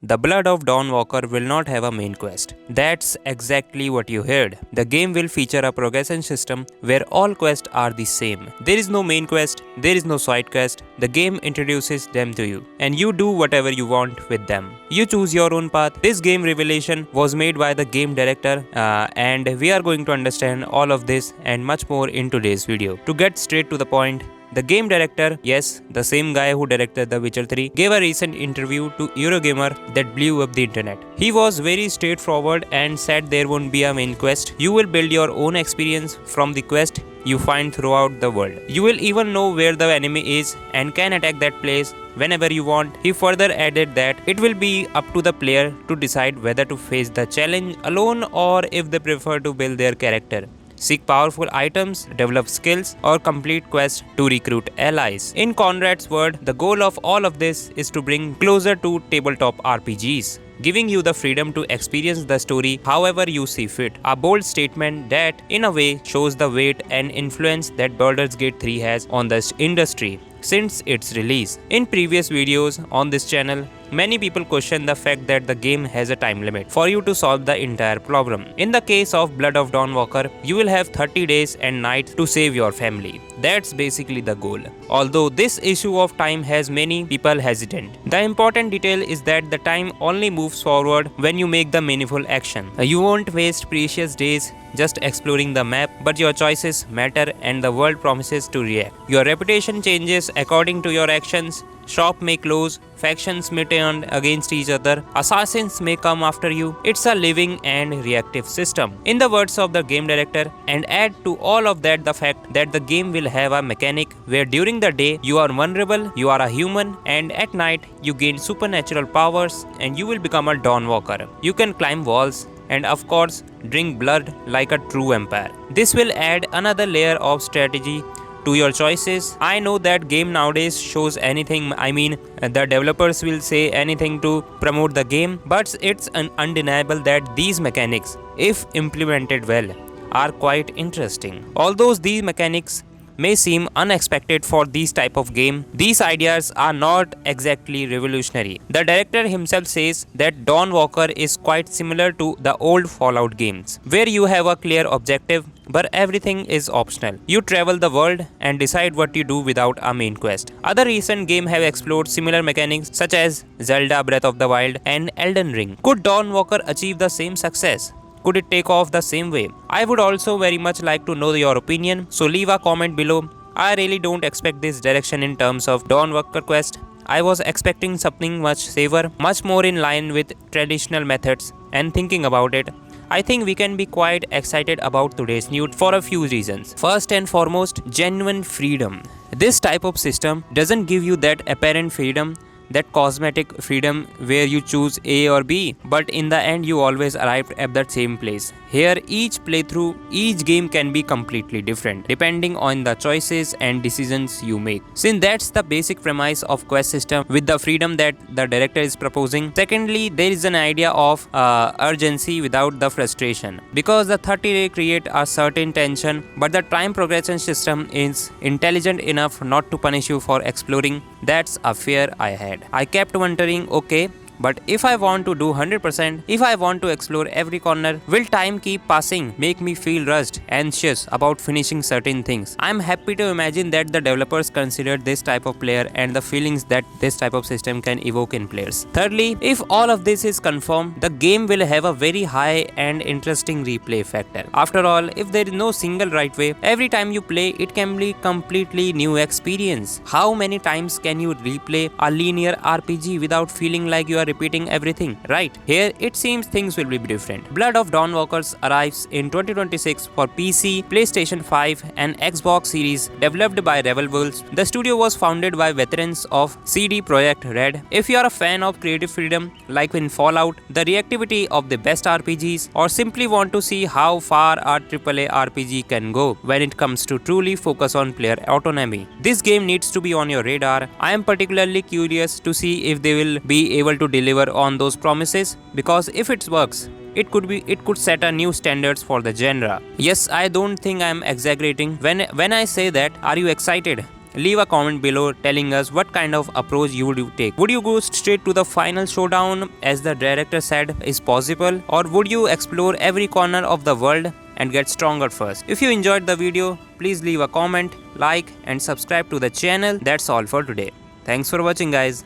The Blood of Dawnwalker will not have a main quest. That's exactly what you heard. The game will feature a progression system where all quests are the same. There is no main quest, there is no side quest. The game introduces them to you, and you do whatever you want with them. You choose your own path. This game revelation was made by the game director, and we are going to understand all of this and much more in today's video. To get straight to the point, the game director, yes, the same guy who directed The Witcher 3, gave a recent interview to Eurogamer that blew up the internet. He was very straightforward and said there won't be a main quest. You will build your own experience from the quest you find throughout the world. You will even know where the enemy is and can attack that place whenever you want. He further added that it will be up to the player to decide whether to face the challenge alone or if they prefer to build their character, seek powerful items, develop skills, or complete quests to recruit allies. In Conrad's word, the goal of all of this is to bring closer to tabletop RPGs, giving you the freedom to experience the story however you see fit. A bold statement that, in a way, shows the weight and influence that Baldur's Gate 3 has on the industry since its release. In previous videos on this channel, many people question the fact that the game has a time limit for you to solve the entire problem. In the case of Blood of Dawnwalker, you will have 30 days and nights to save your family. That's basically the goal. Although this issue of time has many people hesitant, the important detail is that the time only moves forward when you make the meaningful action. You won't waste precious days just exploring the map, but your choices matter and the world promises to react. Your reputation changes according to your actions. Shop may close, factions may turn against each other, assassins may come after you. It's a living and reactive system. In the words of the game director, and add to all of that the fact that the game will have a mechanic where during the day you are vulnerable, you are a human, and at night you gain supernatural powers and you will become a Dawnwalker. You can climb walls and of course drink blood like a true vampire. This will add another layer of strategy to your choices. I know that game nowadays shows anything, the developers will say anything to promote the game, but it's undeniable that these mechanics, if implemented well, are quite interesting. Although these mechanics may seem unexpected for these type of game, these ideas are not exactly revolutionary. The director himself says that Dawnwalker is quite similar to the old Fallout games, where you have a clear objective but everything is optional. You travel the world and decide what you do without a main quest. Other recent games have explored similar mechanics such as Zelda Breath of the Wild and Elden Ring. Could Dawnwalker achieve the same success? Could it take off the same way? I would also very much like to know your opinion, so leave a comment below. I really don't expect this direction in terms of Dawnwalker quest. I was expecting something much safer, much more in line with traditional methods, and thinking about it, I think we can be quite excited about today's news for a few reasons. First and foremost, genuine freedom. This type of system doesn't give you that apparent freedom, that cosmetic freedom where you choose A or B, but in the end you always arrived at that same place. Here, each playthrough, each game can be completely different depending on the choices and decisions you make. Since that's the basic premise of quest system with the freedom that the director is proposing. Secondly, there is an idea of urgency without the frustration, because the 30-day create a certain tension, but the time progression system is intelligent enough not to punish you for exploring. That's a fear I had. I kept wondering, okay, but if I want to do 100%, if I want to explore every corner, will time keep passing, make me feel rushed, anxious about finishing certain things? I'm happy to imagine that the developers considered this type of player and the feelings that this type of system can evoke in players. Thirdly, if all of this is confirmed, the game will have a very high and interesting replay factor. After all, if there is no single right way, every time you play, it can be completely new experience. How many times can you replay a linear RPG without feeling like you are repeating everything, right? Here, it seems things will be different. Blood of Dawnwalkers arrives in 2026 for PC, PlayStation 5 and Xbox Series, developed by Rebel Wolves. The studio was founded by veterans of CD Projekt Red. If you are a fan of creative freedom, like in Fallout, the reactivity of the best RPGs, or simply want to see how far a AAA RPG can go when it comes to truly focus on player autonomy, this game needs to be on your radar. I am particularly curious to see if they will be able to deliver on those promises, because if it works, it could set a new standards for the genre. Yes, I don't think I am exaggerating when I say that. Are you excited? Leave a comment below telling us what kind of approach you would take. Would you go straight to the final showdown as the director said is possible, or would you explore every corner of the world and get stronger first? If you enjoyed the video, please leave a comment, like and subscribe to the channel. That's all for today. Thanks for watching guys.